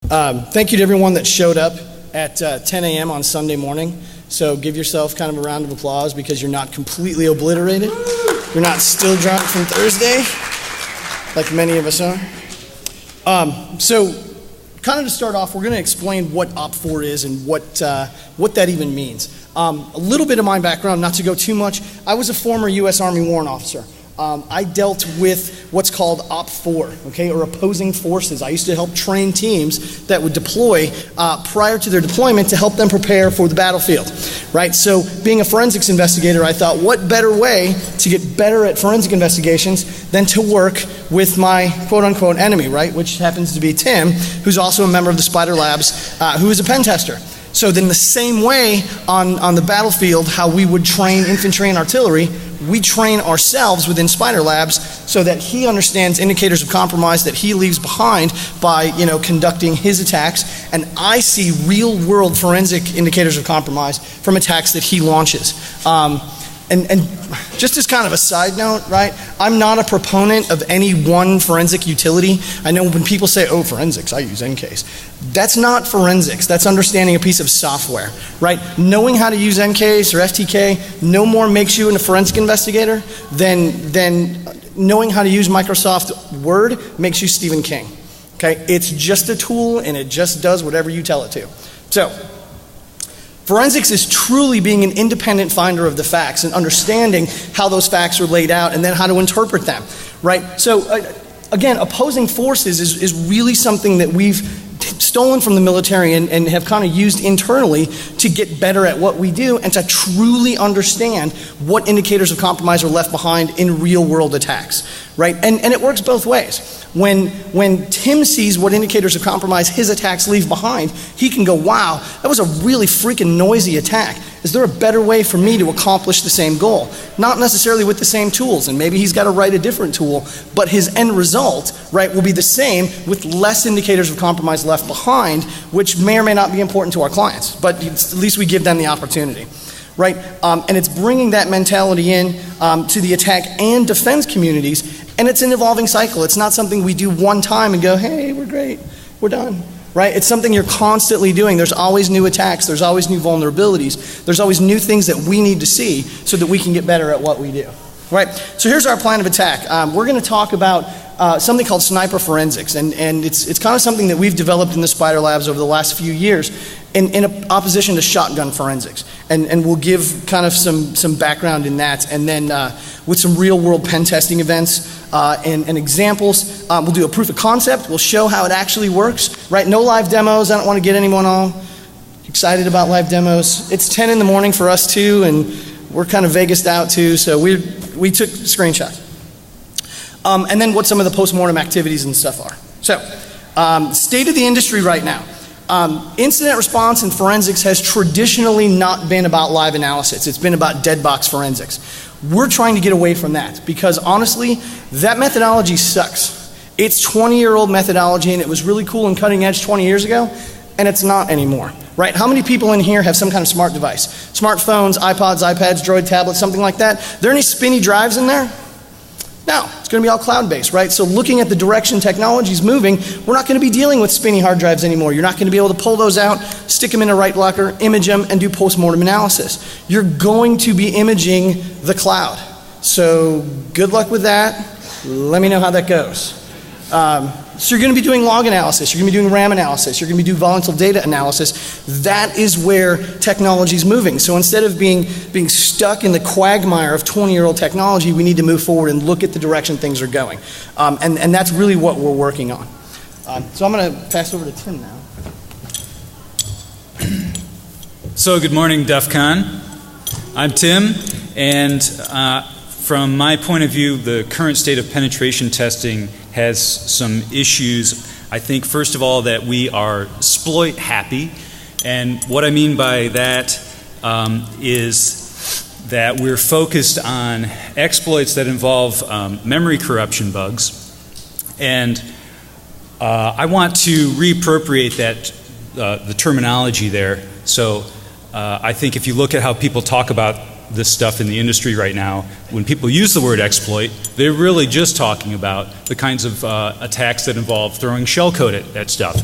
Thank you to everyone that showed up at 10 a.m. on Sunday morning. So give yourself kind of a round of applause because you're not completely obliterated. You're not still drunk from Thursday, like many of us are. So kind of to start off, we're going to explain what OPFOR is and what that even means. A little bit of my background, not to go too much. I was a former U.S. Army warrant officer. I dealt with what's called OPFOR, okay, or opposing forces. I used to help train teams that would deploy prior to their deployment to help them prepare for the battlefield, right? So being a forensics investigator, I thought, what better way to get better at forensic investigations than to work with my quote-unquote enemy, right, which happens to be Tim, who's also a member of the Spider Labs, who is a pen tester. So then the same way on the battlefield, how we would train infantry and artillery, we train ourselves within Spider Labs so that he understands indicators of compromise that he leaves behind by, conducting his attacks, and I see real-world forensic indicators of compromise from attacks that he launches. And just as kind of a side note, right, I'm not a proponent of any one forensic utility. I know when people say, oh, forensics, I use NCASE. That's not forensics. That's understanding a piece of software, right? Knowing how to use NCASE or FTK no more makes you a forensic investigator than knowing how to use Microsoft Word makes you Stephen King, okay? It's just a tool and it just does whatever you tell it to. So, forensics is truly being an independent finder of the facts and understanding how those facts are laid out and then how to interpret them, right? So again, opposing forces is really something that we've stolen from the military and have kind of used internally to get better at what we do and to truly understand what indicators of compromise are left behind in real world attacks, right? And it works both ways. When Tim sees what indicators of compromise his attacks leave behind, he can go, wow, that was a really freaking noisy attack. Is there a better way for me to accomplish the same goal? Not necessarily with the same tools, and maybe he's got to write a different tool, but his end result, right, will be the same with less indicators of compromise left behind, which may or may not be important to our clients, but at least we give them the opportunity. Right, and it's bringing that mentality in to the attack and defense communities, and it's an evolving cycle. It's not something we do one time and go, hey, we're great, we're done, right? It's something you're constantly doing. There's always new attacks, there's always new vulnerabilities, there's always new things that we need to see so that we can get better at what we do, right? So here's our plan of attack. We're going to talk about something called sniper forensics, and it's kind of something that we've developed in the Spider Labs over the last few years in opposition to shotgun forensics. And we'll give kind of some background in that, and then with some real world pen testing events and examples. We'll do a proof of concept. We'll show how it actually works, right? No live demos. I don't want to get anyone all excited about live demos. It's 10 in the morning for us too, and we're kind of Vegased out too, so we took screenshots. And then what some of the post-mortem activities and stuff are. So, state of the industry right now. Incident response in forensics has traditionally not been about live analysis. It's been about dead box forensics. We're trying to get away from that because honestly, that methodology sucks. It's 20-year-old methodology and it was really cool and cutting edge 20 years ago, and it's not anymore, right? How many people in here have some kind of smart device? Smartphones, iPods, iPads, Droid tablets, something like that? Are there any spinny drives in there? No, it's going to be all cloud-based, right? So looking at the direction technology is moving, we're not going to be dealing with spinny hard drives anymore. You're not going to be able to pull those out, stick them in a right locker, image them, and do post-mortem analysis. You're going to be imaging the cloud. So good luck with that. Let me know how that goes. So you're going to be doing log analysis, you're going to be doing RAM analysis, you're going to be doing volatile data analysis. That is where technology is moving. So instead of being stuck in the quagmire of 20-year-old technology, we need to move forward and look at the direction things are going. And that's really what we're working on. So I'm going to pass over to Tim now. So good morning, DEFCON. I'm Tim, and from my point of view, the current state of penetration testing has some issues. I think, first of all, that we are exploit happy. And what I mean by that is that we're focused on exploits that involve memory corruption bugs. And I want to reappropriate that, the terminology there. So I think if you look at how people talk about this stuff in the industry right now, when people use the word exploit, they're really just talking about the kinds of attacks that involve throwing shell code at stuff.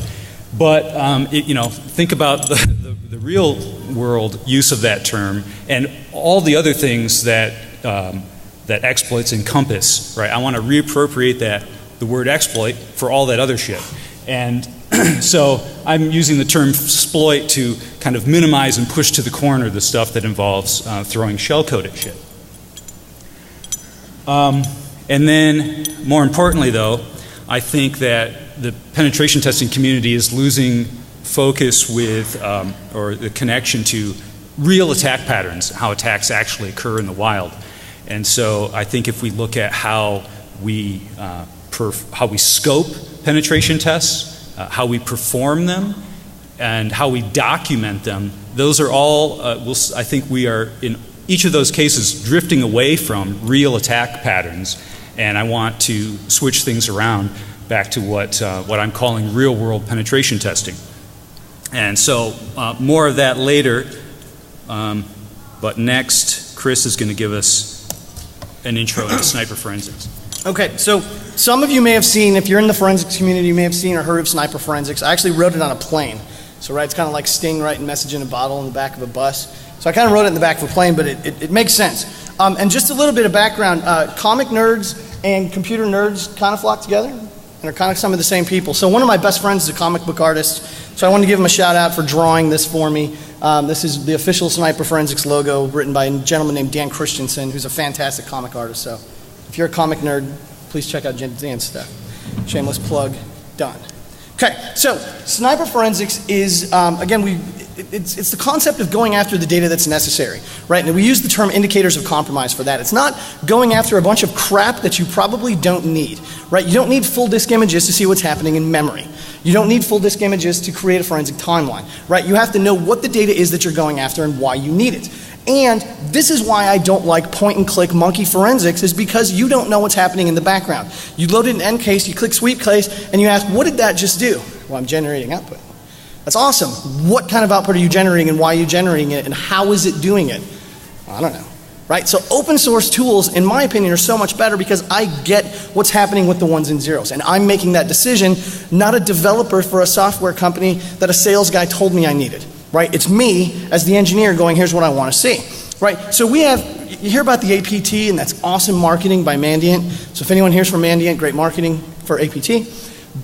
But think about the real world use of that term and all the other things that that exploits encompass, right? I want to reappropriate the word exploit for all that other shit. And so I'm using the term exploit to kind of minimize and push to the corner the stuff that involves throwing shellcode at shit. And then, more importantly though, I think that the penetration testing community is losing focus with, or the connection to real attack patterns, how attacks actually occur in the wild. And so I think if we look at how we scope penetration tests, how we perform them, and how we document them, those are all, I think we are in each of those cases drifting away from real attack patterns, and I want to switch things around back to what I'm calling real world penetration testing. And so more of that later, but next Chris is going to give us an intro into sniper forensics. Okay, so some of you may have seen, if you're in the forensics community, you may have seen or heard of sniper forensics. I actually wrote it on a plane. So right, it's kind of like Sting writing message in a bottle in the back of a bus. So I kind of wrote it in the back of a plane, but it makes sense. And just a little bit of background, comic nerds and computer nerds kind of flock together and are kind of some of the same people. So one of my best friends is a comic book artist, so I wanted to give him a shout out for drawing this for me. This is the official Sniper Forensics logo written by a gentleman named Dan Christensen, who's a fantastic comic artist. So if you're a comic nerd, please check out Dan's stuff. Shameless plug, done. Okay, so sniper forensics is, again, it's the concept of going after the data that's necessary, right? And we use the term indicators of compromise for that. It's not going after a bunch of crap that you probably don't need, right? You don't need full disk images to see what's happening in memory. You don't need full disk images to create a forensic timeline, right? You have to know what the data is that you're going after and why you need it. And this is why I don't like point and click monkey forensics, is because you don't know what's happening in the background. You load an end case, you click sweep case, and you ask, what did that just do? Well, I'm generating output. That's awesome. What kind of output are you generating and why are you generating it and how is it doing it? I don't know, right? So open source tools, in my opinion, are so much better because I get what's happening with the ones and zeros. And I'm making that decision, not a developer for a software company that a sales guy told me I needed. Right? It's me as the engineer going, here's what I want to see. Right? So we have, you hear about the APT, and that's awesome marketing by Mandiant. So if anyone here's from Mandiant, great marketing for APT.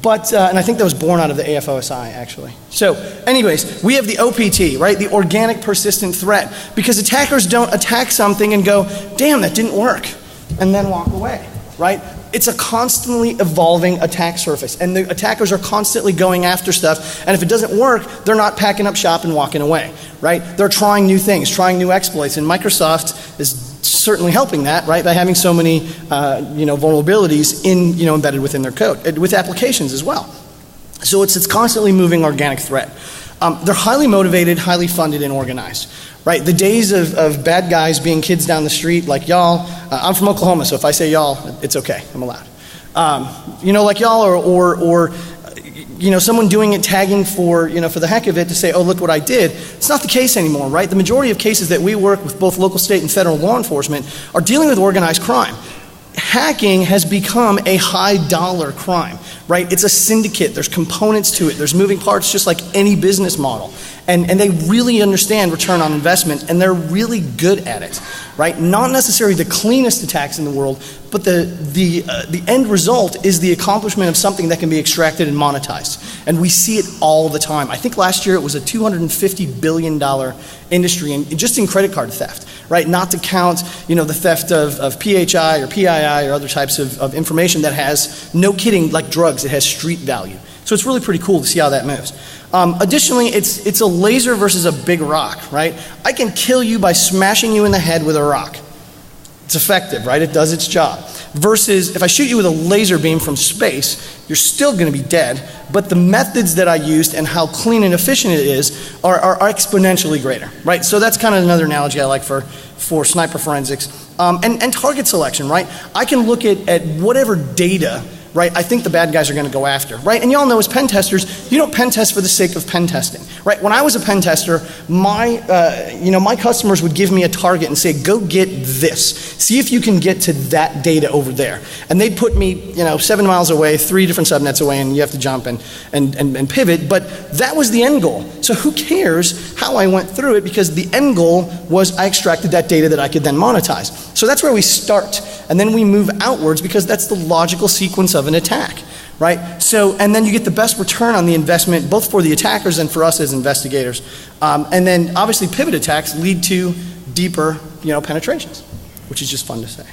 But, and I think that was born out of the AFOSI actually. So anyways, we have the OPT, right? The organic persistent threat. Because attackers don't attack something and go, damn, that didn't work, and then walk away, right? It's a constantly evolving attack surface, and the attackers are constantly going after stuff, and if it doesn't work, they're not packing up shop and walking away, right? They're trying new things, trying new exploits, and Microsoft is certainly helping that, right, by having so many vulnerabilities embedded within their code, with applications as well. So it's constantly moving organic threat. They're highly motivated, highly funded, and organized. Right, the days of bad guys being kids down the street like y'all, I'm from Oklahoma, so if I say y'all, it's okay, I'm allowed. Like y'all or someone doing it, tagging for the heck of it to say, oh, look what I did. It's not the case anymore, right? The majority of cases that we work with both local, state, and federal law enforcement are dealing with organized crime. Hacking has become a high-dollar crime, right? It's a syndicate. There's components to it. There's moving parts just like any business model. And they really understand return on investment, and they're really good at it, right? Not necessarily the cleanest attacks in the world, but the end result is the accomplishment of something that can be extracted and monetized. And we see it all the time. I think last year it was a $250 billion industry just in credit card theft, right? Not to count, the theft of PHI or PII or other types of information that has, no kidding, like drugs, it has street value. So it's really pretty cool to see how that moves. Additionally, it's a laser versus a big rock, right? I can kill you by smashing you in the head with a rock. It's effective, right? It does its job. Versus if I shoot you with a laser beam from space, you're still going to be dead, but the methods that I used and how clean and efficient it is are exponentially greater, right? So that's kind of another analogy I like for sniper forensics. And target selection, right? I can look at whatever data right, I think the bad guys are going to go after, right? And y'all know as pen testers, you don't pen test for the sake of pen testing, right? When I was a pen tester, my customers would give me a target and say, go get this. See if you can get to that data over there. And they'd put me, 7 miles away, 3 different subnets away, and you have to jump and pivot, but that was the end goal. So who cares how I went through it, because the end goal was I extracted that data that I could then monetize. So that's where we start, and then we move outwards because that's the logical sequence of an attack, right? So, and then you get the best return on the investment, both for the attackers and for us as investigators. And then obviously pivot attacks lead to deeper, penetrations, which is just fun to say.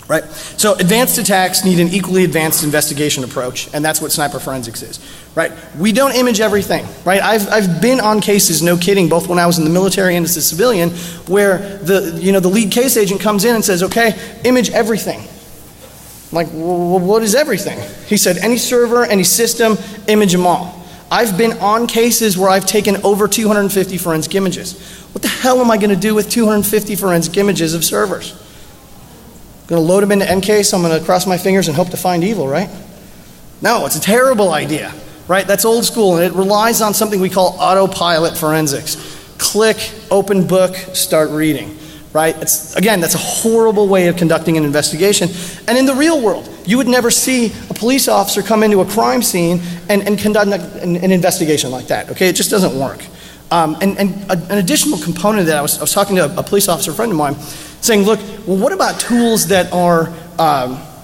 Right? So advanced attacks need an equally advanced investigation approach, and that's what sniper forensics is. Right? We don't image everything. Right? I've been on cases, no kidding, both when I was in the military and as a civilian, where the lead case agent comes in and says, okay, image everything. I'm like, well, what is everything? He said, any server, any system, image them all. I've been on cases where I've taken over 250 forensic images. What the hell am I going to do with 250 forensic images of servers? I'm going to load them into Encase, I'm going to cross my fingers and hope to find evil, right? No, it's a terrible idea, right? That's old school, and it relies on something we call autopilot forensics. Click, open book, start reading, right? That's a horrible way of conducting an investigation. And in the real world, you would never see a police officer come into a crime scene and conduct an investigation like that, okay? It just doesn't work. And an additional component that I was talking to a police officer friend of mine, saying, look, well, what about tools that are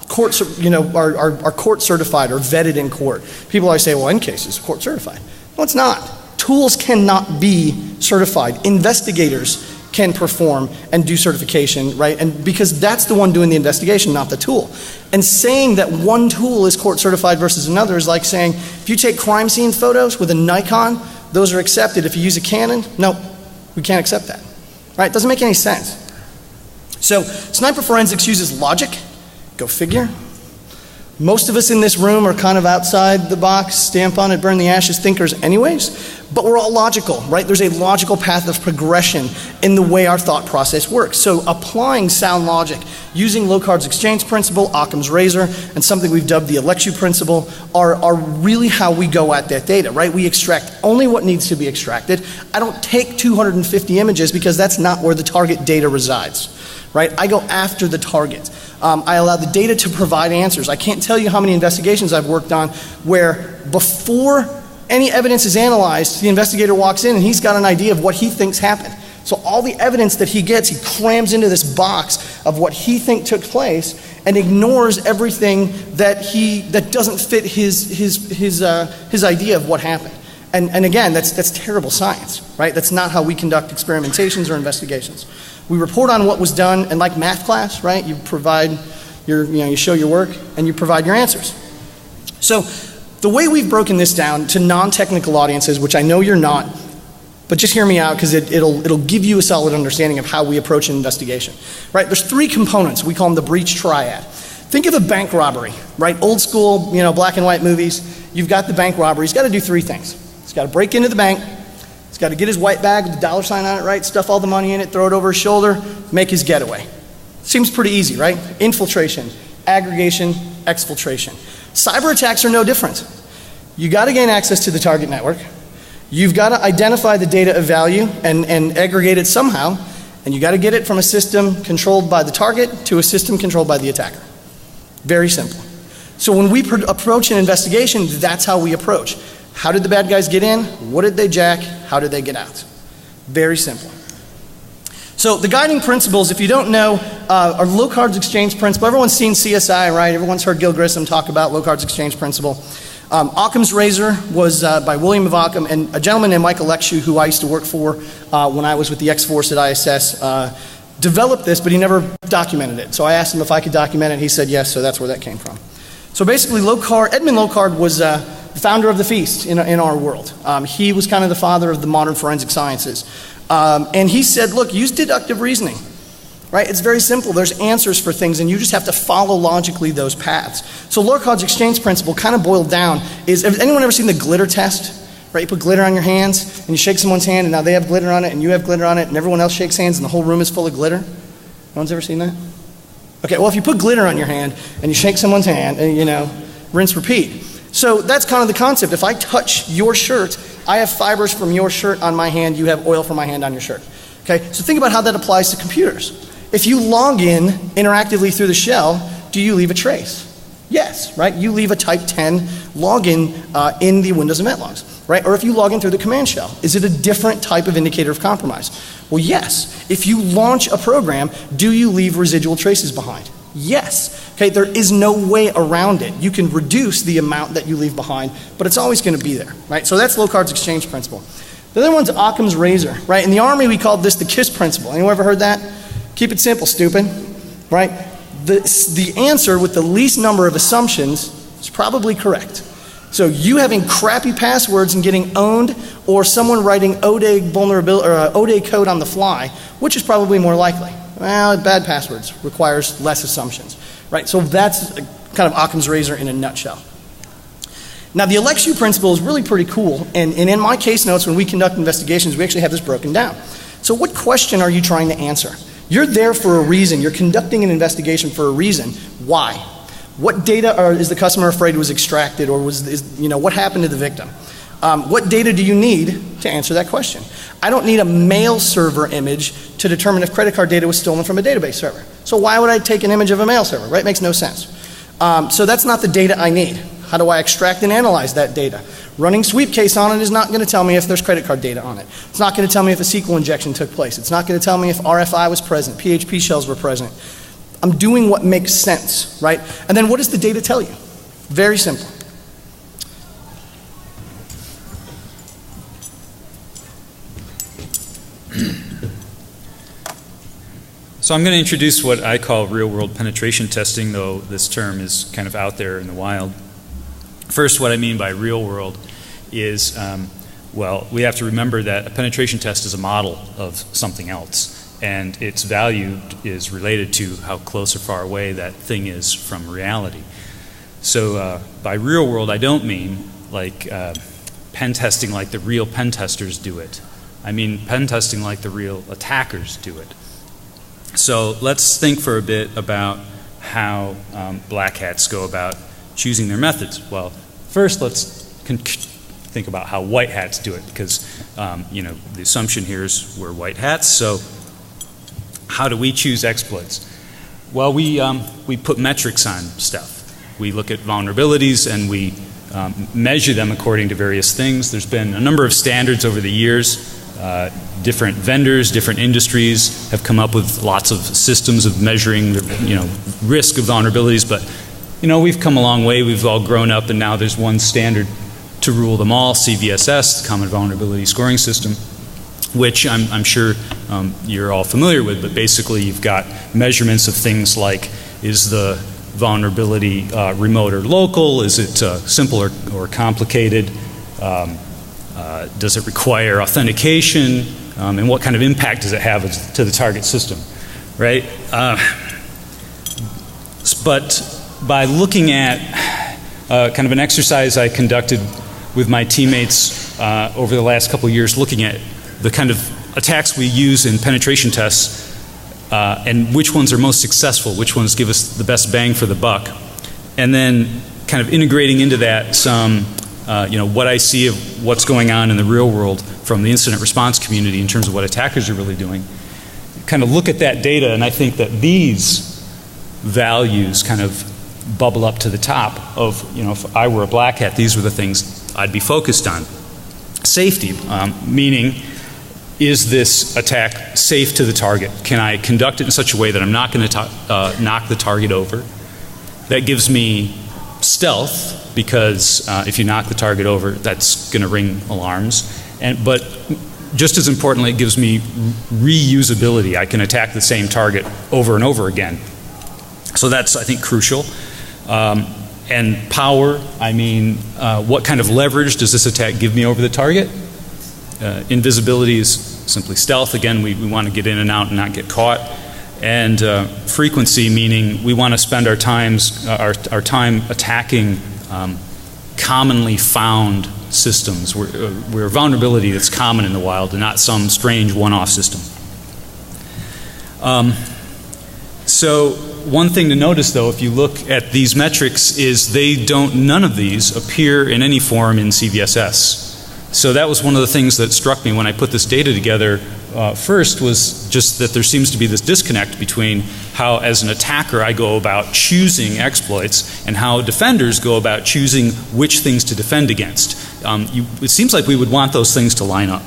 court certified or vetted in court? People always say, well, Encase is court certified. No, it's not. Tools cannot be certified. Investigators can perform and do certification, right? And because that's the one doing the investigation, not the tool. And saying that one tool is court certified versus another is like saying, if you take crime scene photos with a Nikon, those are accepted. If you use a Canon, no, we can't accept that, right? It doesn't make any sense. So sniper forensics uses logic, go figure. Most of us in this room are kind of outside the box, stamp on it, burn the ashes thinkers anyways, but we're all logical, right? There's a logical path of progression in the way our thought process works. So applying sound logic, using Locard's exchange principle, Occam's razor, and something we've dubbed the Alexiou principle are really how we go at that data, right? We extract only what needs to be extracted. I don't take 250 images because that's not where the target data resides. Right? I go after the target. I allow the data to provide answers. I can't tell you how many investigations I've worked on where before any evidence is analyzed, the investigator walks in and he's got an idea of what he thinks happened. So all the evidence that he gets, he crams into this box of what he thinks took place and ignores everything that doesn't fit his idea of what happened. And again, that's terrible science, right? That's not how we conduct experimentations or investigations. We report on what was done, and like math class, right? You provide you show your work, and you provide your answers. So the way we've broken this down to non-technical audiences, which I know you're not, but just hear me out because it'll give you a solid understanding of how we approach an investigation, right? There's 3 components. We call them the breach triad. Think of a bank robbery, right? Old school, black and white movies. You've got the bank robbery. He's got to do 3 things. He's got to break into the bank. He's got to get his white bag with the dollar sign on it, right? Stuff all the money in it, throw it over his shoulder, make his getaway. Seems pretty easy, right? Infiltration, aggregation, exfiltration. Cyber attacks are no different. You got to gain access to the target network. You've got to identify the data of value and aggregate it somehow, and you got to get it from a system controlled by the target to a system controlled by the attacker. Very simple. So when we approach an investigation, that's how we approach. How did the bad guys get in? What did they jack? How did they get out? Very simple. So the guiding principles, if you don't know, are Locard's exchange principle. Everyone's seen CSI, right? Everyone's heard Gil Grissom talk about Locard's exchange principle. Occam's razor was by William of Occam, and a gentleman named Michael Alexiou, who I used to work for when I was with the X-Force at ISS, developed this, but he never documented it. So I asked him if I could document it. He said yes, so that's where that came from. So basically, Edmund Locard was the founder of the feast in our world. He was kind of the father of the modern forensic sciences. And he said, look, use deductive reasoning. Right? It's very simple. There's answers for things, and you just have to follow logically those paths. So Locard's exchange principle kind of boiled down is, has anyone ever seen the glitter test? Right? You put glitter on your hands, and you shake someone's hand, and now they have glitter on it, and you have glitter on it, and everyone else shakes hands, and the whole room is full of glitter. No one's ever seen that? Okay, well, if you put glitter on your hand and you shake someone's hand and, rinse, repeat. So that's kind of the concept. If I touch your shirt, I have fibers from your shirt on my hand, you have oil from my hand on your shirt. Okay, so think about how that applies to computers. If you log in interactively through the shell, do you leave a trace? Yes, right? You leave a type 10 login in the Windows event logs, right? Or if you log in through the command shell, is it a different type of indicator of compromise? Well, yes. If you launch a program, do you leave residual traces behind? Yes. Okay, there is no way around it. You can reduce the amount that you leave behind, but it's always going to be there, right? So that's Locard's exchange principle. The other one's Occam's razor, right? In the Army, we called this the KISS principle. Anyone ever heard that? Keep it simple, stupid, right? The answer with the least number of assumptions is probably correct. So you having crappy passwords and getting owned, or someone writing ODA vulnerability or ODA code on the fly, which is probably more likely? Well, bad passwords requires less assumptions, right? So that's kind of Occam's razor in a nutshell. Now the ElectU principle is really pretty cool, and in my case notes when we conduct investigations, we actually have this broken down. So what question are you trying to answer? You're there for a reason. You're conducting an investigation for a reason. Why? What data is the customer afraid was extracted, or what happened to the victim? What data do you need to answer that question? I don't need a mail server image to determine if credit card data was stolen from a database server. So why would I take an image of a mail server, right? Makes no sense. So that's not the data I need. How do I extract and analyze that data? Running sweep case on it is not going to tell me if there's credit card data on it. It's not going to tell me if a SQL injection took place. It's not going to tell me if RFI was present, PHP shells were present. I'm doing what makes sense, right? And then what does the data tell you? Very simple. So I'm going to introduce what I call real-world penetration testing, though this term is kind of out there in the wild. First, what I mean by real-world is, we have to remember that a penetration test is a model of something else, and its value is related to how close or far away that thing is from reality. So by real-world, I don't mean like pen testing like the real pen testers do it. I mean pen testing like the real attackers do it. So let's think for a bit about how black hats go about choosing their methods. Well, first let's think about how white hats do it, because the assumption here is we're white hats. So how do we choose exploits? Well, we put metrics on stuff. We look at vulnerabilities and we measure them according to various things. There's been a number of standards over the years. Different vendors, different industries have come up with lots of systems of measuring the risk of vulnerabilities, but we've come a long way. We've all grown up, and now there's one standard to rule them all, CVSS, the Common Vulnerability Scoring System, which I'm sure you're all familiar with, but basically you've got measurements of things like, is the vulnerability remote or local? Is it simple or complicated? Does it require authentication? And what kind of impact does it have to the target system, right? But by looking at kind of an exercise I conducted with my teammates over the last couple of years, looking at the kind of attacks we use in penetration tests and which ones are most successful, which ones give us the best bang for the buck, and then kind of integrating into that some what I see of what's going on in the real world from the incident response community in terms of what attackers are really doing. Kind of look at that data, and I think that these values kind of bubble up to the top of, if I were a black hat, these were the things I'd be focused on. Safety, meaning, is this attack safe to the target? Can I conduct it in such a way that I'm not going to knock the target over? That gives me stealth, because if you knock the target over, that's going to ring alarms. But just as importantly, it gives me reusability. I can attack the same target over and over again. So that's, I think, crucial. And power, I mean, what kind of leverage does this attack give me over the target? Invisibility is simply stealth. Again, we want to get in and out and not get caught. And frequency, meaning we want to spend our time attacking commonly found systems. We're a vulnerability that's common in the wild and not some strange one-off system. So one thing to notice, though, if you look at these metrics, is none of these appear in any form in CVSS. So that was one of the things that struck me when I put this data together. First was just that there seems to be this disconnect between how, as an attacker, I go about choosing exploits and how defenders go about choosing which things to defend against. It seems like we would want those things to line up.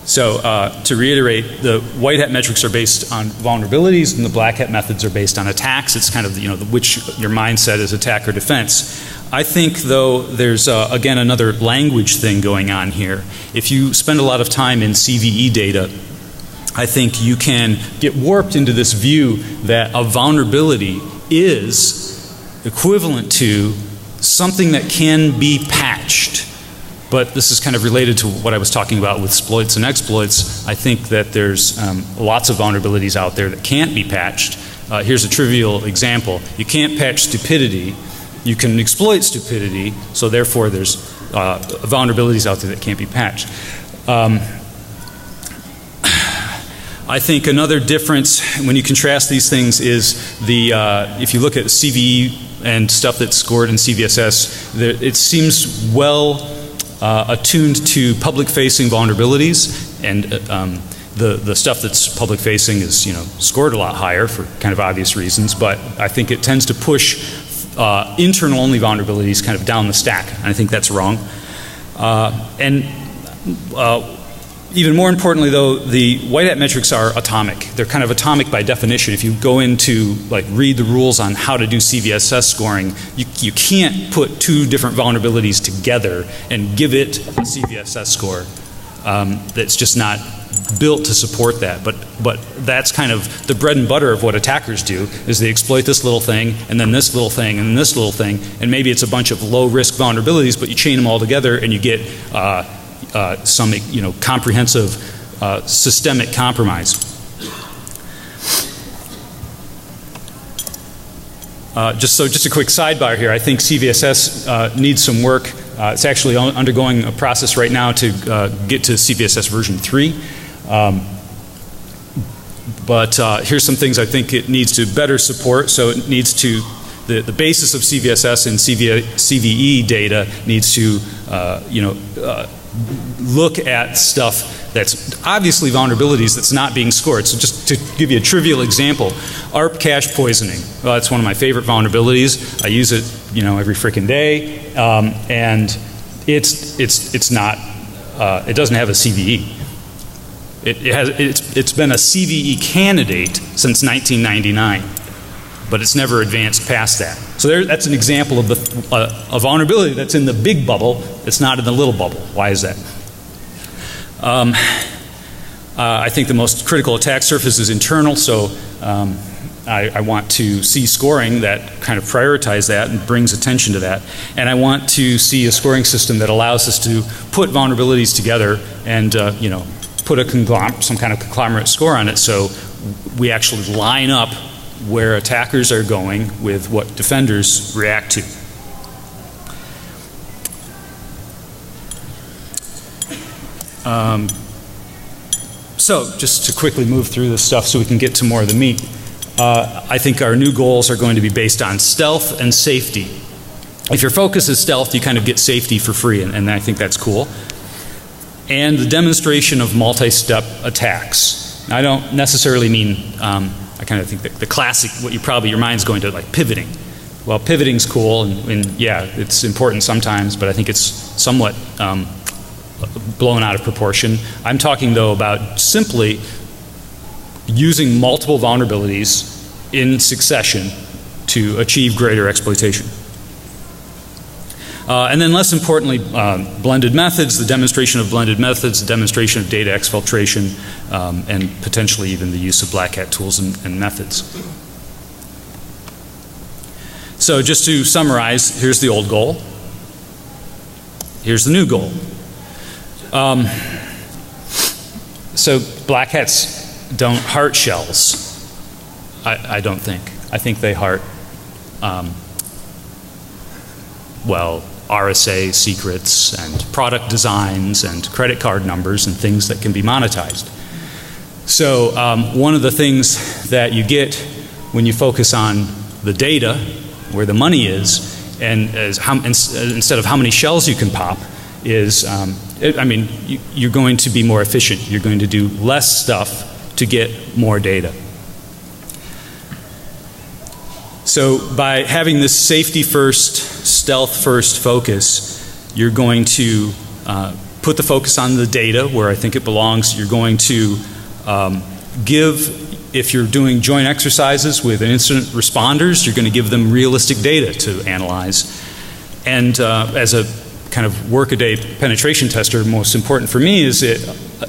So to reiterate, the white hat metrics are based on vulnerabilities and the black hat methods are based on attacks. It's kind of, which your mindset is attack or defense. I think, though, there's again another language thing going on here. If you spend a lot of time in CVE data, I think you can get warped into this view that a vulnerability is equivalent to something that can be patched. But this is kind of related to what I was talking about with exploits and exploits. I think that there's lots of vulnerabilities out there that can't be patched. Here's a trivial example. You can't patch stupidity. You can exploit stupidity, so therefore there's vulnerabilities out there that can't be patched. I think another difference when you contrast these things is if you look at CVE and stuff that's scored in CVSS, it seems well attuned to public-facing vulnerabilities, and the stuff that's public-facing is scored a lot higher for kind of obvious reasons. But I think it tends to push internal-only vulnerabilities kind of down the stack, and I think that's wrong. Even more importantly, though, the white hat metrics are atomic. They're kind of atomic by definition. If you go into, read the rules on how to do CVSS scoring, you can't put two different vulnerabilities together and give it a CVSS score. That's just not built to support that. But that's kind of the bread and butter of what attackers do, is they exploit this little thing, and then this little thing, and then this little thing, and maybe it's a bunch of low-risk vulnerabilities, but you chain them all together and you get some comprehensive systemic compromise. Just a quick sidebar here. I think CVSS needs some work. It's actually undergoing a process right now to get to CVSS version 3. But here's some things I think it needs to better support. So it needs to, the basis of CVSS and CVE data needs to look at stuff that's obviously vulnerabilities that's not being scored. So just to give you a trivial example, ARP cache poisoning. Well, it's one of my favorite vulnerabilities. I use it, every freaking day, and it's not. It doesn't have a CVE. It's been a CVE candidate since 1999, but it's never advanced past that. So that's an example of a vulnerability that's in the big bubble. It's not in the little bubble. Why is that? I think the most critical attack surface is internal, so I want to see scoring that kind of prioritize that and brings attention to that. And I want to see a scoring system that allows us to put vulnerabilities together and put some kind of conglomerate score on it, so we actually line up where attackers are going with what defenders react to. So just to quickly move through this stuff so we can get to more of the meat, I think our new goals are going to be based on stealth and safety. If your focus is stealth, you kind of get safety for free, and I think that's cool. And the demonstration of multi-step attacks. I don't necessarily mean, I kind of think that the classic, your mind's going to pivoting. Well, pivoting's cool, and yeah, it's important sometimes, but I think it's somewhat blown out of proportion. I'm talking, though, about simply using multiple vulnerabilities in succession to achieve greater exploitation. And then less importantly, blended methods, the demonstration of blended methods, the demonstration of data exfiltration, and potentially even the use of black hat tools and methods. So just to summarize, here's the old goal. Here's the new goal. So black hats don't heart shells. I don't think. I think they heart, RSA secrets and product designs and credit card numbers and things that can be monetized. So one of the things that you get when you focus on the data, where the money is, and instead of how many shells you can pop, is, you're going to be more efficient. You're going to do less stuff to get more data. So by having this safety first, stealth first focus, you're going to put the focus on the data where I think it belongs. You're going to if you're doing joint exercises with incident responders, you're going to give them realistic data to analyze. And as a kind of workaday penetration tester, most important for me is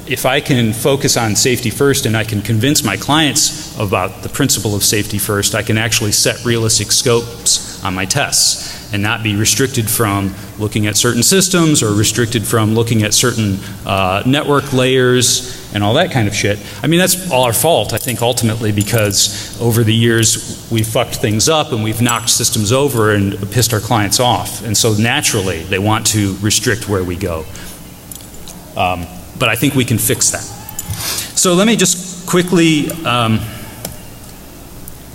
if I can focus on safety first and I can convince my clients about the principle of safety first, I can actually set realistic scopes on my tests and not be restricted from looking at certain systems or restricted from looking at certain network layers and all that kind of shit. I mean, that's all our fault, I think, ultimately, because over the years we've fucked things up and we've knocked systems over and pissed our clients off. And so naturally they want to restrict where we go. But I think we can fix that. So let me just quickly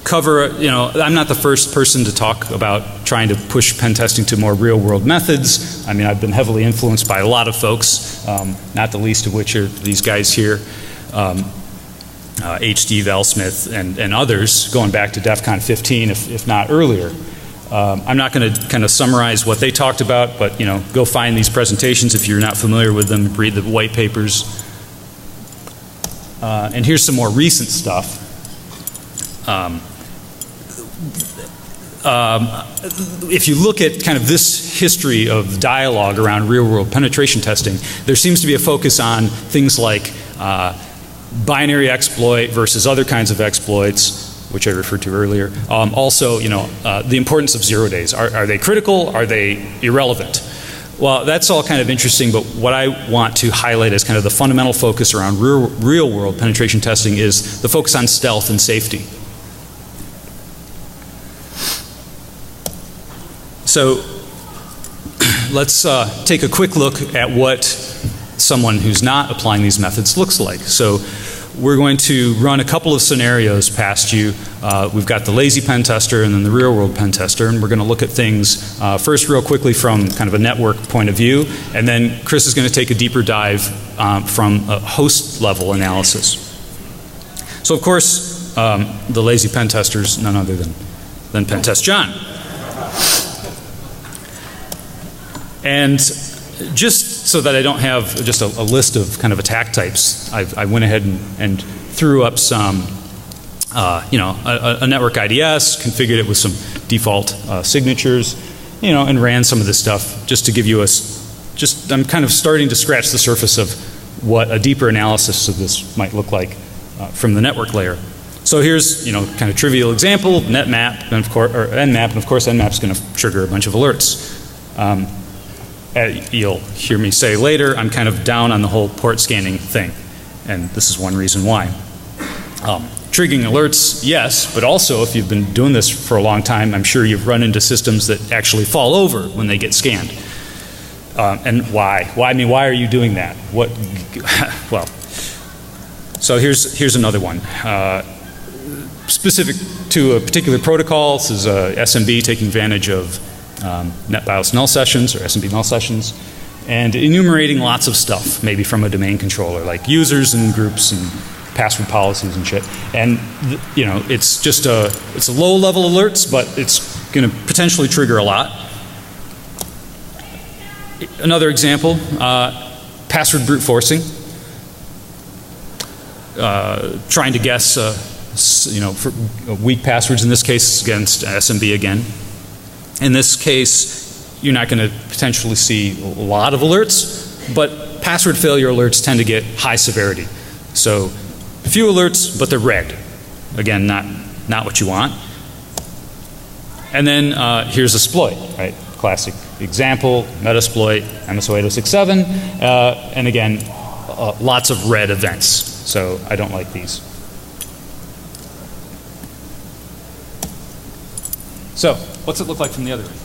cover, I'm not the first person to talk about trying to push pen testing to more real world methods. I mean, I've been heavily influenced by a lot of folks, not the least of which are these guys here, H.D. Valsmith and others, going back to DEFCON 15, if not earlier. I'm not going to kind of summarize what they talked about, but go find these presentations if you're not familiar with them, read the white papers. And here's some more recent stuff. If you look at kind of this history of dialogue around real-world penetration testing, there seems to be a focus on things like binary exploit versus other kinds of exploits, which I referred to earlier. Also, the importance of 0 days. Are they critical? Are they irrelevant? Well, that's all kind of interesting, but what I want to highlight as kind of the fundamental focus around real-world penetration testing is the focus on stealth and safety. So let's take a quick look at what someone who's not applying these methods looks like. So we're going to run a couple of scenarios past you. We've got the lazy pen tester and then the real world pen tester, and we're going to look at things first real quickly from kind of a network point of view, and then Chris is going to take a deeper dive from a host level analysis. So of course the lazy pen tester is none other than Pen Test John. And just so that I don't have just a list of kind of attack types, I went ahead and threw up some, a network IDS, configured it with some default signatures, and ran some of this stuff just to give you I'm kind of starting to scratch the surface of what a deeper analysis of this might look like from the network layer. So here's, kind of trivial example, netmap, and of course, or nmap, and of course nmap's going to trigger a bunch of alerts. You'll hear me say later, I'm kind of down on the whole port scanning thing, and this is one reason why. Triggering alerts, yes, but also if you've been doing this for a long time, I'm sure you've run into systems that actually fall over when they get scanned. And why? Why are you doing that? Well, so here's another one. Specific to a particular protocol, this is SMB taking advantage of NetBIOS null sessions or SMB null sessions, and enumerating lots of stuff, maybe from a domain controller, like users and groups and password policies and shit. And it's just it's a low level alerts, but it's going to potentially trigger a lot. Another example, password brute forcing, trying to guess for weak passwords, in this case against SMB again. In this case, you're not going to potentially see a lot of alerts, but password failure alerts tend to get high severity. So few alerts, but they're red. Again, not what you want. And then here's exploit, right? Classic example, Metasploit, MSO 8067, and again, lots of red events. So I don't like these. So, what's it look like from the other end?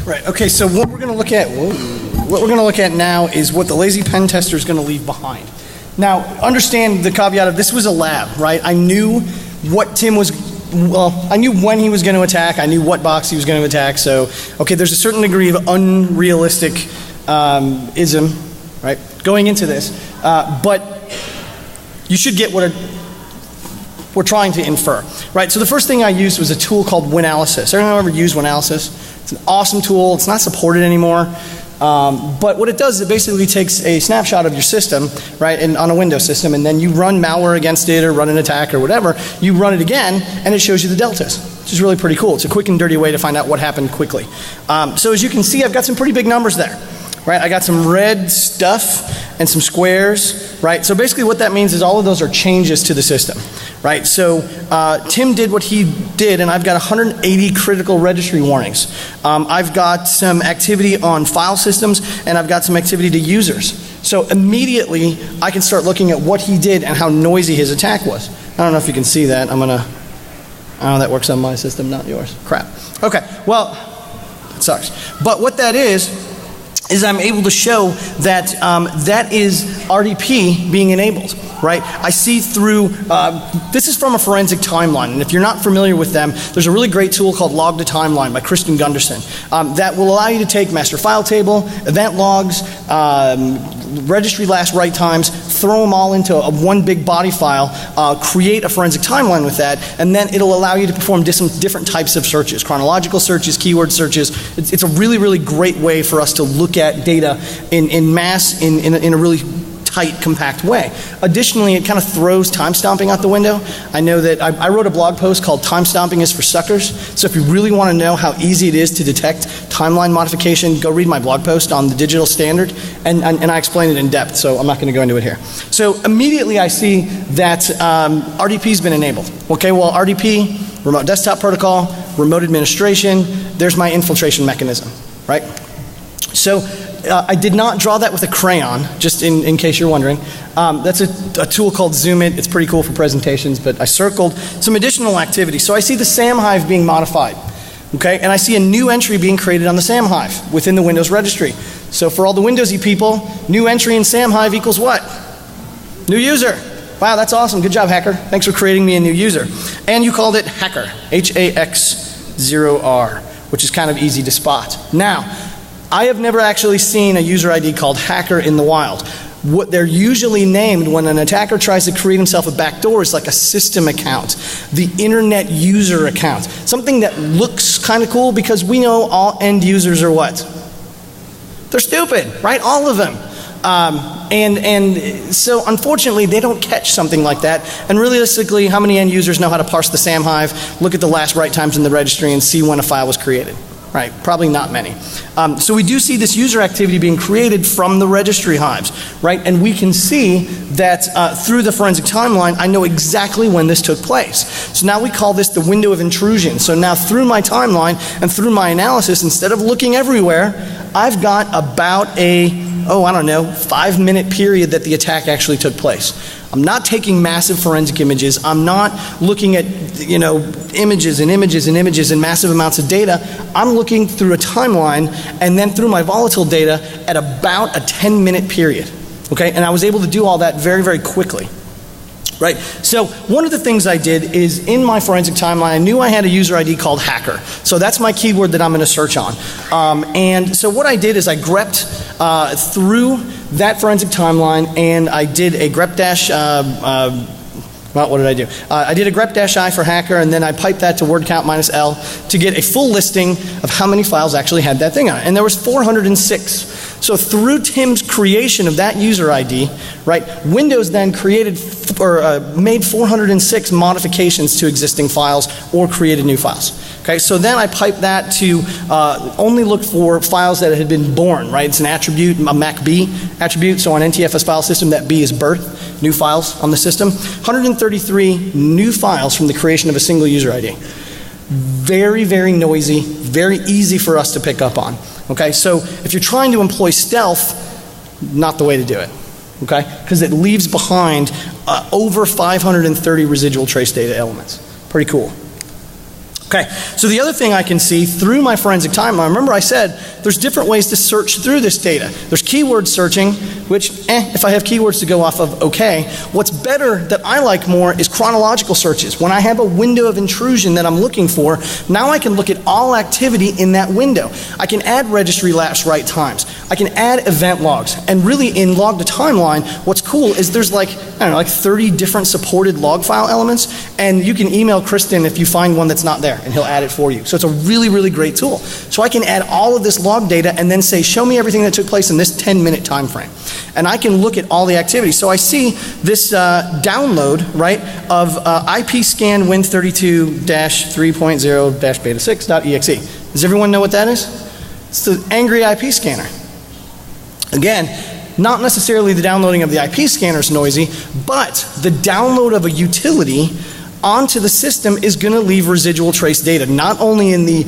Right. Okay. So what we're going to look at, now is what the lazy pen tester is going to leave behind. Now, understand the caveat of this was a lab, right? I knew what Tim was, well, I knew when he was going to attack. I knew what box he was going to attack. So, okay, there's a certain degree of unrealistic ism, right, going into this. But you should get what we're trying to infer, right? So the first thing I used was a tool called Winalysis. Everyone ever use Winalysis? It's an awesome tool. It's not supported anymore. But what it does is it basically takes a snapshot of your system, right, on a Windows system, and then you run malware against it or run an attack or whatever. You run it again, and it shows you the deltas, which is really pretty cool. It's a quick and dirty way to find out what happened quickly. So as you can see, I've got some pretty big numbers there, right? I got some red stuff and some squares, right? So basically what that means is all of those are changes to the system, right? So Tim did what he did, and I've got 180 critical registry warnings. I've got some activity on file systems, and I've got some activity to users. So immediately I can start looking at what he did and how noisy his attack was. I don't know if you can see that. Oh, that works on my system, not yours. Crap. Okay, well, it sucks. But what that is I'm able to show that that is RDP being enabled, right? I see through, this is from a forensic timeline, and if you're not familiar with them, there's a really great tool called Log to Timeline by Kristen Gunderson that will allow you to take master file table, event logs, registry last write times, throw them all into one big body file, create a forensic timeline with that, and then it'll allow you to perform different types of searches, chronological searches, keyword searches. It's a really, really great way for us to look at data in mass in a really tight, compact way. Additionally, it kind of throws time stomping out the window. I know that I wrote a blog post called Time Stomping is for Suckers. So if you really want to know how easy it is to detect timeline modification, go read my blog post on the digital standard, and I explain it in depth, so I'm not going to go into it here. So immediately I see that RDP's been enabled. Okay, well, RDP, remote desktop protocol, remote administration, there's my infiltration mechanism, right? So I did not draw that with a crayon, just in case you're wondering. That's a tool called Zoom It. It's pretty cool for presentations, but I circled some additional activity. So I see the SAM Hive being modified, okay? And I see a new entry being created on the SAM Hive within the Windows registry. So for all the Windowsy people, new entry in SAM Hive equals what? New user. Wow, that's awesome. Good job, hacker. Thanks for creating me a new user. And you called it Hacker, HAX0R, which is kind of easy to spot. Now, I have never actually seen a user ID called Hacker in the wild. What they're usually named when an attacker tries to create himself a backdoor is like a system account, the internet user account. Something that looks kind of cool because we know all end users are what? They're stupid, right? All of them. And so unfortunately they don't catch something like that. And realistically, how many end users know how to parse the SAM Hive, look at the last write times in the registry, and see when a file was created? Right, probably not many. So we do see this user activity being created from the registry hives, right? And we can see that through the forensic timeline, I know exactly when this took place. So now we call this the window of intrusion. So now through my timeline and through my analysis, instead of looking everywhere, I've got about a, 5-minute period that the attack actually took place. I'm not taking massive forensic images. I'm not looking at, images and images and images and massive amounts of data. I'm looking through a timeline and then through my volatile data at about a 10-minute period. Okay, and I was able to do all that very, very quickly. Right? So one of the things I did is in my forensic timeline, I knew I had a user ID called Hacker. So that's my keyword that I'm going to search on. And so what I did is I grepped through that forensic timeline, and I did a grep dash, what did I do? I did a grep-i for Hacker, and then I piped that to word count minus L to get a full listing of how many files actually had that thing on it. And there was 406. So through Tim's creation of that user ID, right, Windows then created or made 406 modifications to existing files or created new files. Okay, so then I piped that to only look for files that had been born, right? It's an attribute, a MAC-B attribute. So on NTFS file system, that B is birth, new files on the system. 133 new files from the creation of a single user ID. Very, very noisy, very easy for us to pick up on. Okay, so if you're trying to employ stealth, not the way to do it. Okay, because it leaves behind over 530 residual trace data elements. Pretty cool. Okay, so the other thing I can see through my forensic timeline, remember I said there's different ways to search through this data. There's keyword searching, which, if I have keywords to go off of, okay. What's better that I like more is chronological searches. When I have a window of intrusion that I'm looking for, now I can look at all activity in that window. I can add registry lapse write times. I can add event logs. And really in log to timeline, what's cool is there's like, I don't know, like 30 different supported log file elements, and you can email Kristen if you find one that's not there, and he'll add it for you. So it's a really, really great tool. So I can add all of this log data and then say, show me everything that took place in this 10-minute time frame. And I can look at all the activity. So I see this download, right, of IP scan win32-3.0-beta6.exe. Does everyone know what that is? It's the angry IP scanner. Again, not necessarily the downloading of the IP scanner is noisy, but the download of a utility onto the system is going to leave residual trace data, not only in the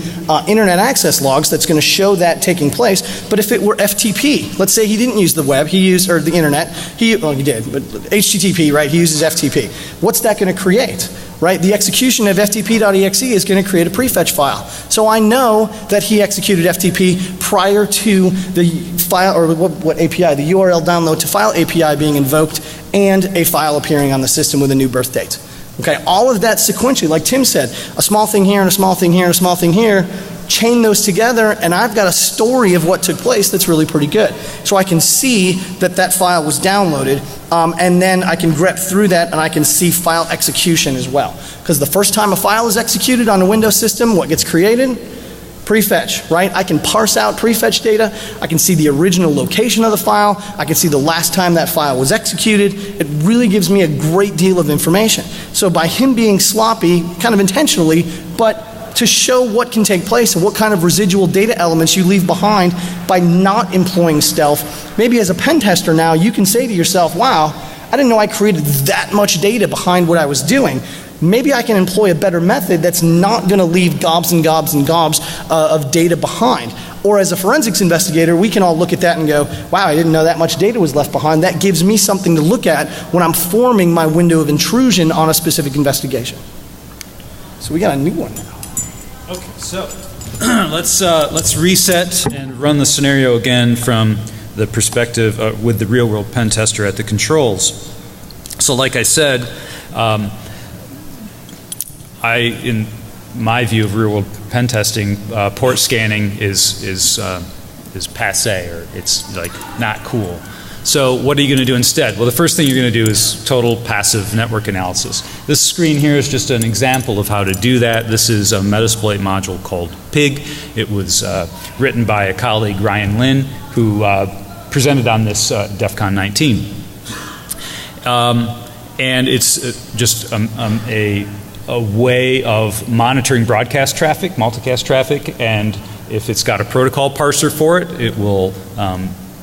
internet access logs that's going to show that taking place, but if it were FTP, let's say he didn't use the web, he used, or the internet, well he did, but HTTP, right, he uses FTP. What's that going to create? Right, the execution of ftp.exe is going to create a prefetch file. So I know that he executed FTP prior to the file, or what API, the URL download to file API being invoked and a file appearing on the system with a new birth date. Okay, all of that sequentially, like Tim said, a small thing here and a small thing here and a small thing here, chain those together, and I've got a story of what took place that's really pretty good. So I can see that that file was downloaded, and then I can grep through that and I can see file execution as well. Because the first time a file is executed on a Windows system, what gets created? Prefetch, right? I can parse out prefetch data. I can see the original location of the file. I can see the last time that file was executed. It really gives me a great deal of information. So by him being sloppy, kind of intentionally, but to show what can take place and what kind of residual data elements you leave behind by not employing stealth, maybe as a pen tester now, you can say to yourself, wow, I didn't know I created that much data behind what I was doing. Maybe I can employ a better method that's not going to leave gobs and gobs and gobs of data behind. Or as a forensics investigator, we can all look at that and go, wow, I didn't know that much data was left behind. That gives me something to look at when I'm forming my window of intrusion on a specific investigation. So we got a new one now. Okay, so let's reset and run the scenario again from the perspective with the real world pen tester at the controls. So like I said, in my view of real world pen testing, port scanning is passe, or it's like not cool. So what are you going to do instead? Well, the first thing you're going to do is total passive network analysis. This screen here is just an example of how to do that. This is a Metasploit module called Pig. It was written by a colleague, Ryan Lin, who presented on this DEFCON 19. And it's just a way of monitoring broadcast traffic, multicast traffic, and if it's got a protocol parser for it, it will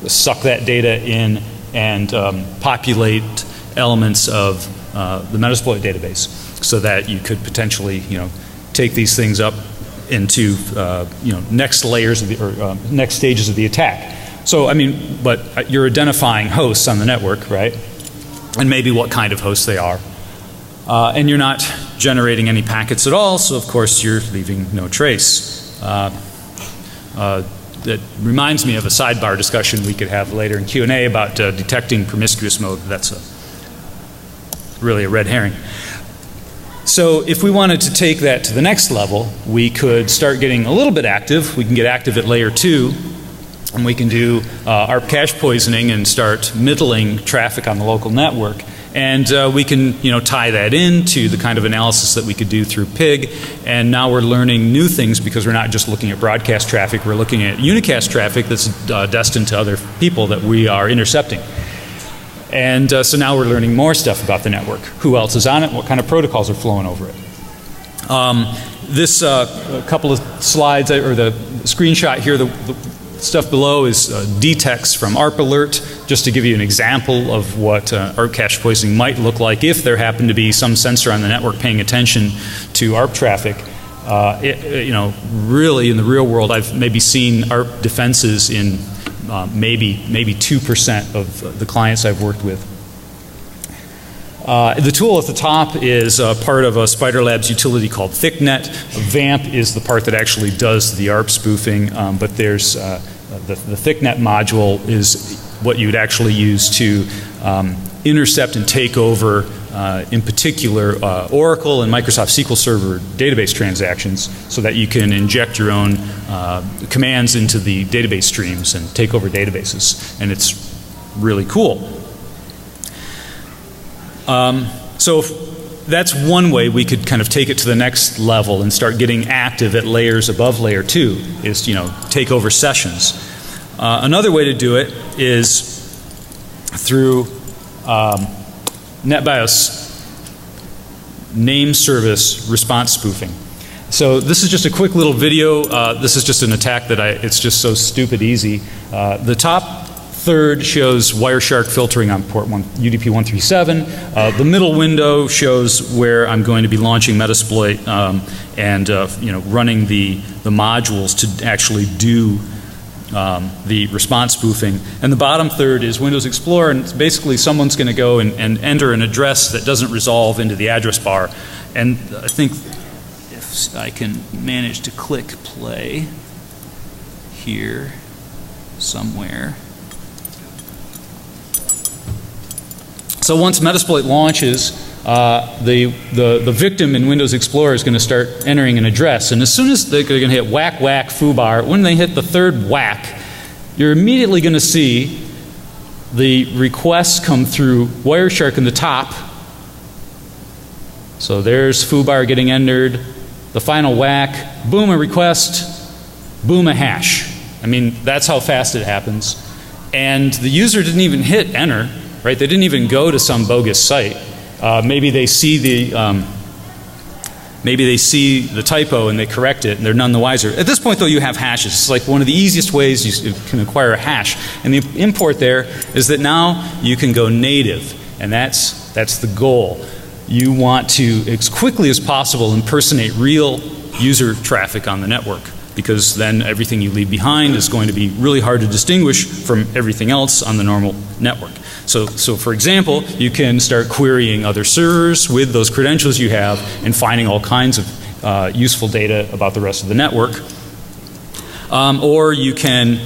suck that data in and populate elements of the Metasploit database, so that you could potentially, take these things up into, next layers of the, or next stages of the attack. So, I mean, but you're identifying hosts on the network, right? And maybe what kind of hosts they are. And you're not generating any packets at all, so of course you're leaving no trace. That reminds me of a sidebar discussion we could have later in Q&A about detecting promiscuous mode. That's really a red herring. So if we wanted to take that to the next level, we could start getting a little bit active. We can get active at layer 2, and we can do ARP cache poisoning and start middling traffic on the local network. And we can, tie that into the kind of analysis that we could do through Pig. And now we're learning new things because we're not just looking at broadcast traffic, we're looking at unicast traffic that's destined to other people that we are intercepting. And so now we're learning more stuff about the network. Who else is on it? What kind of protocols are flowing over it? This couple of slides, or the screenshot here, the stuff below is detects from ARP Alert, just to give you an example of what ARP cache poisoning might look like if there happened to be some sensor on the network paying attention to ARP traffic. Really in the real world, I've maybe seen ARP defenses in maybe 2% of the clients I've worked with. The tool at the top is part of a Spider Labs utility called ThickNet. VAMP is the part that actually does the ARP spoofing, but there's the ThickNet module is what you would actually use to intercept and take over, in particular, Oracle and Microsoft SQL Server database transactions, so that you can inject your own commands into the database streams and take over databases. And it's really cool. So that's one way we could kind of take it to the next level and start getting active at layers above layer 2, is, you know, take over sessions. Another way to do it is through NetBIOS name service response spoofing. So this is just a quick little video. This is just an attack that it's just so stupid easy. The top third shows Wireshark filtering on port UDP 137. The middle window shows where I'm going to be launching Metasploit and you know, running the modules to actually do the response spoofing. And the bottom third is Windows Explorer, and it's basically someone's going to go and enter an address that doesn't resolve into the address bar. And I think if I can manage to click play here somewhere. So once Metasploit launches, the victim in Windows Explorer is going to start entering an address. And as soon as they're going to hit whack, whack, foobar, when they hit the third whack, you're immediately going to see the requests come through Wireshark in the top. So there's foobar getting entered, the final whack, boom, a request, boom, a hash. I mean, that's how fast it happens. And the user didn't even hit enter. Right? They didn't even go to some bogus site. Maybe they see the typo and they correct it and they're none the wiser. At this point though, you have hashes. It's like one of the easiest ways you can acquire a hash. And the import there is that now you can go native, and that's the goal. You want to, as quickly as possible, impersonate real user traffic on the network, because then everything you leave behind is going to be really hard to distinguish from everything else on the normal network. So for example, you can start querying other servers with those credentials you have and finding all kinds of useful data about the rest of the network. Or you can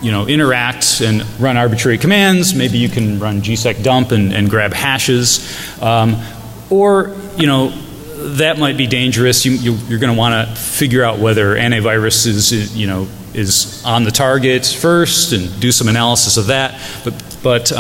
you know, interact and run arbitrary commands. Maybe you can run gsec dump and grab hashes. Or, you know, that might be dangerous. You're going to want to figure out whether antivirus is on the target first and do some analysis of that. But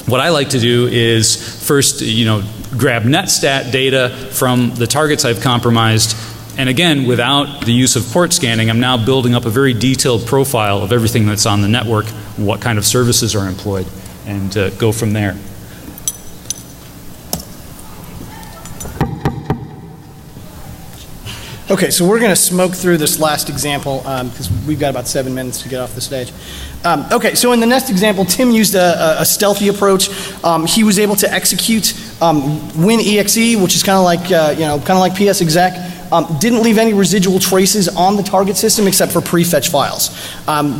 what I like to do is first, you know, grab netstat data from the targets I've compromised, and again, without the use of port scanning, I'm now building up a very detailed profile of everything that's on the network, what kind of services are employed, and go from there. Okay, so we're going to smoke through this last example because we've got about 7 minutes to get off the stage. Okay, so in the next example, Tim used a stealthy approach. He was able to execute WinExe, which is kind of like kind of like PSExec. Didn't leave any residual traces on the target system except for prefetch files,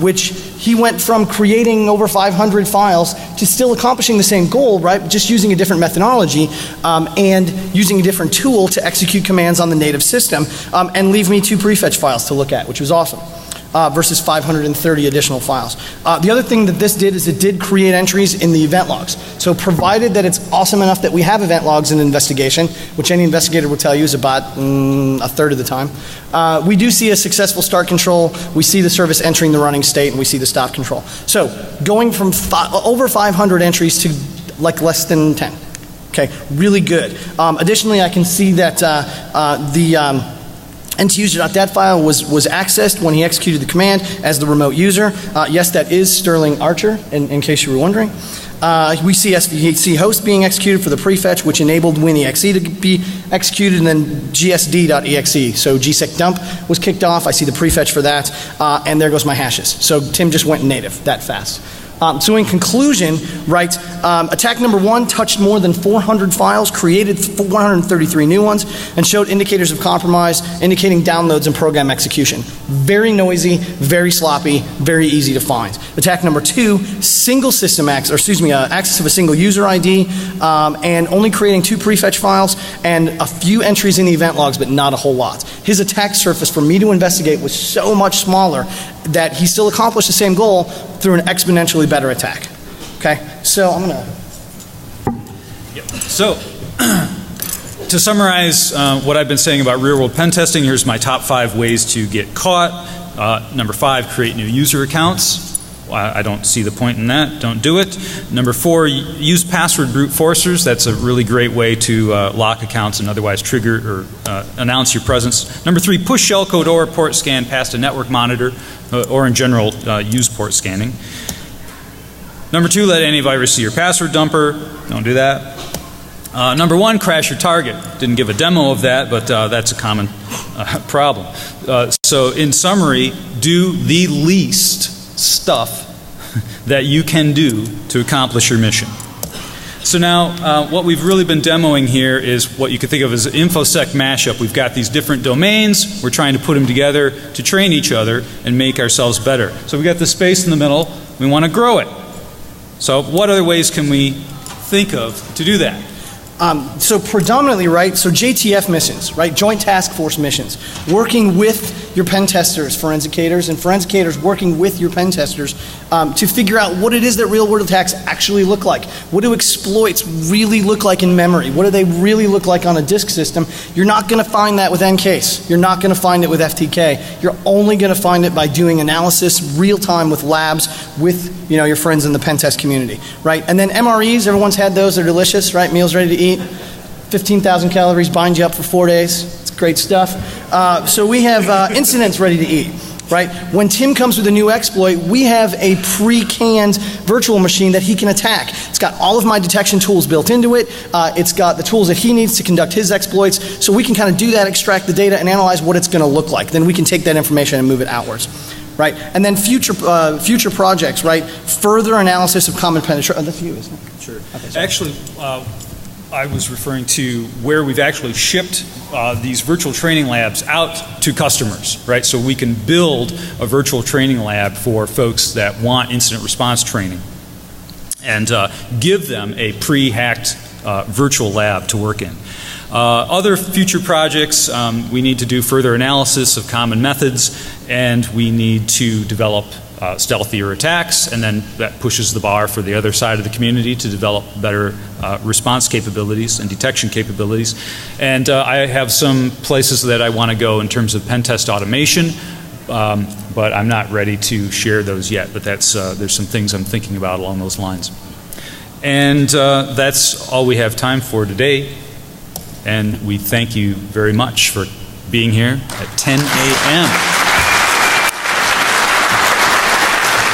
which he went from creating over 500 files to still accomplishing the same goal, right? Just using a different methodology and using a different tool to execute commands on the native system, and leave me 2 prefetch files to look at, which was awesome. Versus 530 additional files. The other thing that this did is it did create entries in the event logs. So provided that it's awesome enough that we have event logs in an investigation, which any investigator will tell you is about a third of the time, we do see a successful start control, we see the service entering the running state, and we see the stop control. So going from over 500 entries to like less than 10. Okay, really good. Additionally, I can see that the NTuser.dat file was accessed when he executed the command as the remote user. Yes, that is Sterling Archer, in case you were wondering. We see SVC host being executed for the prefetch, which enabled WinExe to be executed, and then gsd.exe. So gsec dump was kicked off. I see the prefetch for that, and there goes my hashes. So Tim just went native that fast. So in conclusion, right, attack number 1 touched more than 400 files, created 133 new ones, and showed indicators of compromise, indicating downloads and program execution. Very noisy, very sloppy, very easy to find. Attack number 2, single system access, or excuse me, access of a single user ID, and only creating 2 prefetch files and a few entries in the event logs, but not a whole lot. His attack surface for me to investigate was so much smaller that he still accomplished the same goal through an exponentially better attack. Okay, so I'm gonna. Yep. So, to summarize what I've been saying about real-world pen testing, here's my top 5 ways to get caught. Number 5, create new user accounts. I don't see the point in that. Don't do it. Number 4, use password brute forcers. That's a really great way to lock accounts and otherwise trigger or announce your presence. Number 3, push shellcode or port scan past a network monitor, or in general, use port scanning. Number 2, let antivirus see your password dumper. Don't do that. Number 1, crash your target. Didn't give a demo of that, but that's a common problem. So in summary, do the least stuff that you can do to accomplish your mission. So now what we've really been demoing here is what you could think of as an InfoSec mashup. We've got these different domains. We're trying to put them together to train each other and make ourselves better. So we've got this space in the middle. We want to grow it. So what other ways can we think of to do that? So predominantly, right, so JTF missions, right, Joint Task Force missions, working with your pen testers, forensicators, and forensicators working with your pen testers to figure out what it is that real-world attacks actually look like. What do exploits really look like in memory? What do they really look like on a disk system? You're not going to find that with NCASE. You're not going to find it with FTK. You're only going to find it by doing analysis real-time with labs, with your friends in the pen test community, right? And then MREs, everyone's had those. They're delicious, right? Meals ready to eat. 15,000 calories, bind you up for 4 days. It's great stuff. So we have incidents ready to eat, right? When Tim comes with a new exploit, we have a pre-canned virtual machine that he can attack. It's got all of my detection tools built into it. It's got the tools that he needs to conduct his exploits. So we can kind of do that, extract the data, and analyze what it's going to look like. Then we can take that information and move it outwards. Right? And then future projects, right? Further analysis of common penetration. That's you, isn't it? Sure. Okay, actually, I was referring to where we've actually shipped these virtual training labs out to customers, right? So we can build a virtual training lab for folks that want incident response training and give them a pre-hacked virtual lab to work in. Other future projects, we need to do further analysis of common methods, and we need to develop stealthier attacks, and then that pushes the bar for the other side of the community to develop better response capabilities and detection capabilities. And I have some places that I want to go in terms of pen test automation, but I'm not ready to share those yet, but that's, there's some things I'm thinking about along those lines. And that's all we have time for today. And we thank you very much for being here at 10 a.m.